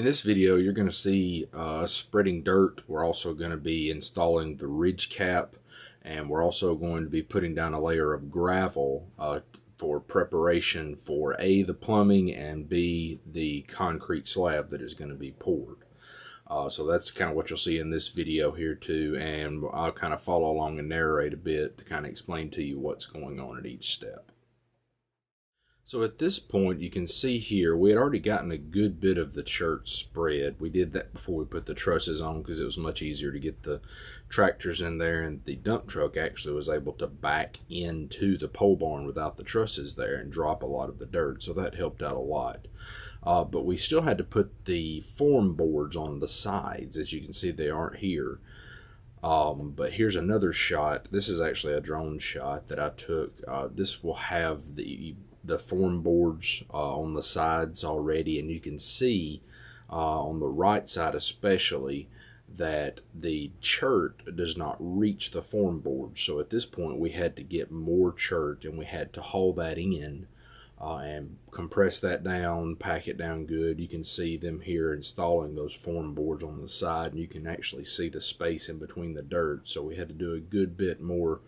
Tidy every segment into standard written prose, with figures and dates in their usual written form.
this video, you're going to see spreading dirt. We're also going to be installing the ridge cap, and we're also going to be putting down a layer of gravel for preparation for A, the plumbing, and B, the concrete slab that is going to be poured. So that's kind of what you'll see in this video here too, and I'll kind of follow along and narrate a bit to kind of explain to you what's going on at each step. So at this point, you can see here, we had already gotten a good bit of the chert spread. We did that before we put the trusses on because it was much easier to get the tractors in there, and the dump truck actually was able to back into the pole barn without the trusses there and drop a lot of the dirt, so that helped out a lot. But we still had to put the form boards on the sides. As you can see, they aren't here. But here's another shot. This is actually a drone shot that I took. This will have the form boards on the sides already, and you can see on the right side especially that the chert does not reach the form board. So at this point we had to get more chert, and we had to haul that in and compress that down, pack it down good. You can see them here installing those form boards on the side, and you can actually see the space in between the dirt. So we had to do a good bit more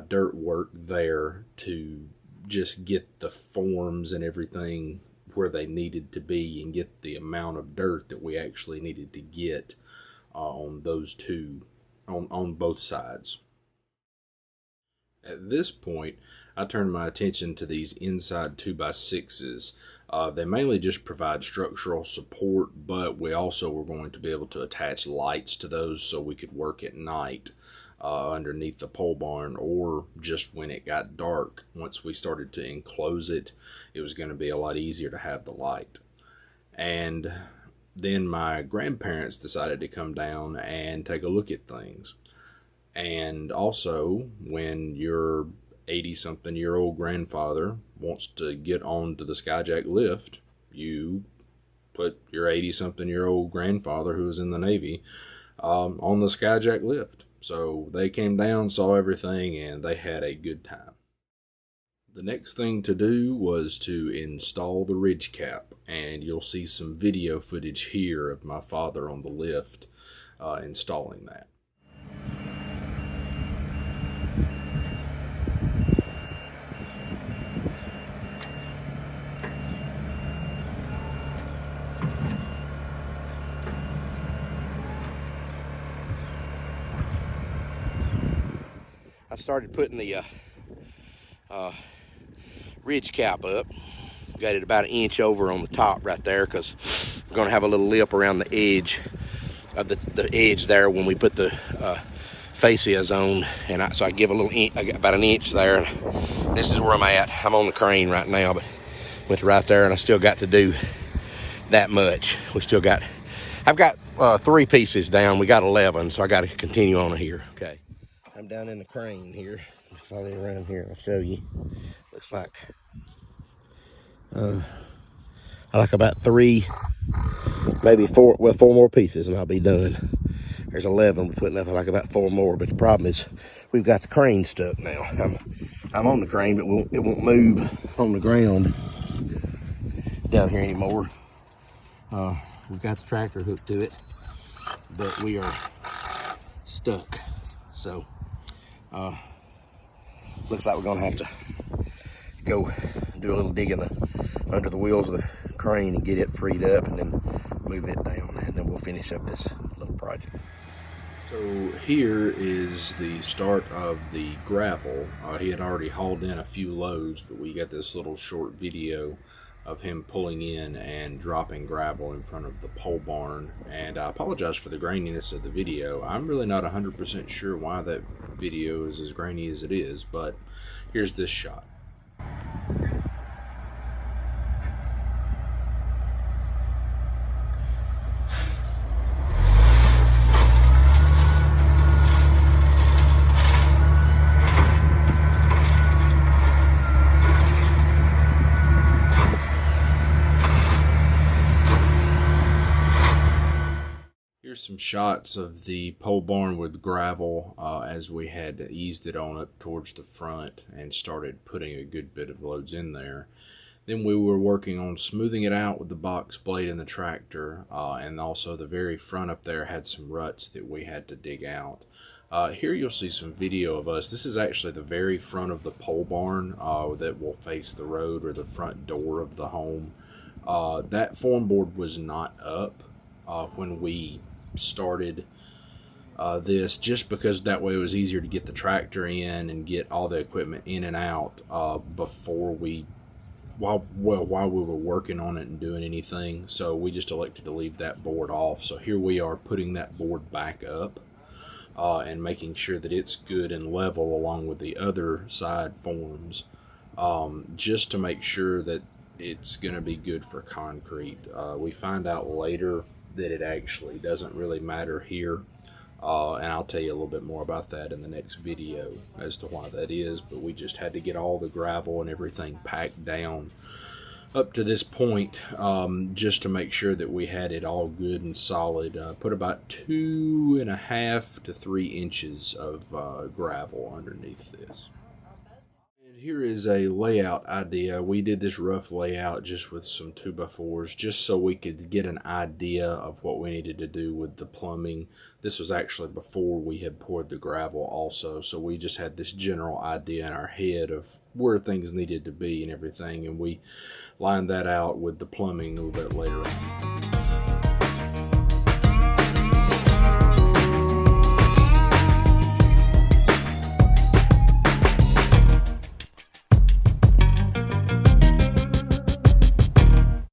dirt work there to just get the forms and everything where they needed to be and get the amount of dirt that we actually needed to get on those two, on both sides. At this point, I turned my attention to these inside 2x6s. They mainly just provide structural support, but we also were going to be able to attach lights to those so we could work at night underneath the pole barn, or just when it got dark. Once we started to enclose it, it was going to be a lot easier to have the light. And then my grandparents decided to come down and take a look at things. And also, when your 80-something-year-old grandfather wants to get onto the Skyjack lift, you put your 80-something-year-old grandfather, who was in the Navy, on the Skyjack lift. So they came down, saw everything, and they had a good time. The next thing to do was to install the ridge cap, and you'll see some video footage here of my father on the lift installing that. I started putting the ridge cap up. Got it about an inch over on the top right there, because we're going to have a little lip around the edge of the edge there when we put the fascias on. And so I give a little I got about an inch there. This is where I'm at. I'm on the crane right now, but went right there, and I still got to do that much. I've got 3 pieces down. We got 11, so I got to continue on here. Okay. I'm down in the crane here. Follow around here, I'll show you. Looks like I like about 3, maybe 4, well, 4 more pieces and I'll be done. There's 11, we're putting up like about 4 more, but the problem is we've got the crane stuck now. I'm on the crane, but it won't move on the ground down here anymore. We've got the tractor hooked to it, but we are stuck. So looks like we're gonna have to go do a little digging under the wheels of the crane and get it freed up, and then move it down, and then we'll finish up this little project. So here is the start of the gravel. He had already hauled in a few loads, but we got this little short video of him pulling in and dropping gravel in front of the pole barn. And I apologize for the graininess of the video. I'm really not 100% sure why that video is as grainy as it is, but here's this shot. Here's some shots of the pole barn with gravel as we had eased it on up towards the front and started putting a good bit of loads in there. Then we were working on smoothing it out with the box blade in the tractor, and also the very front up there had some ruts that we had to dig out. Here you'll see some video of us. This is actually the very front of the pole barn that will face the road, or the front door of the home. That form board was not up when we started this, just because that way it was easier to get the tractor in and get all the equipment in and out before we while we were working on it and doing anything. So we just elected to leave that board off. So here we are putting that board back up and making sure that it's good and level along with the other side forms, just to make sure that it's going to be good for concrete. We find out later that it actually doesn't really matter here. And I'll tell you a little bit more about that in the next video as to why that is, but we just had to get all the gravel and everything packed down up to this point, just to make sure that we had it all good and solid. Put about 2.5 to 3 inches of gravel underneath this. Here is a layout idea. We did this rough layout just with some 2x4s, just so we could get an idea of what we needed to do with the plumbing. This was actually before we had poured the gravel also, so we just had this general idea in our head of where things needed to be and everything, and we lined that out with the plumbing a little bit later on.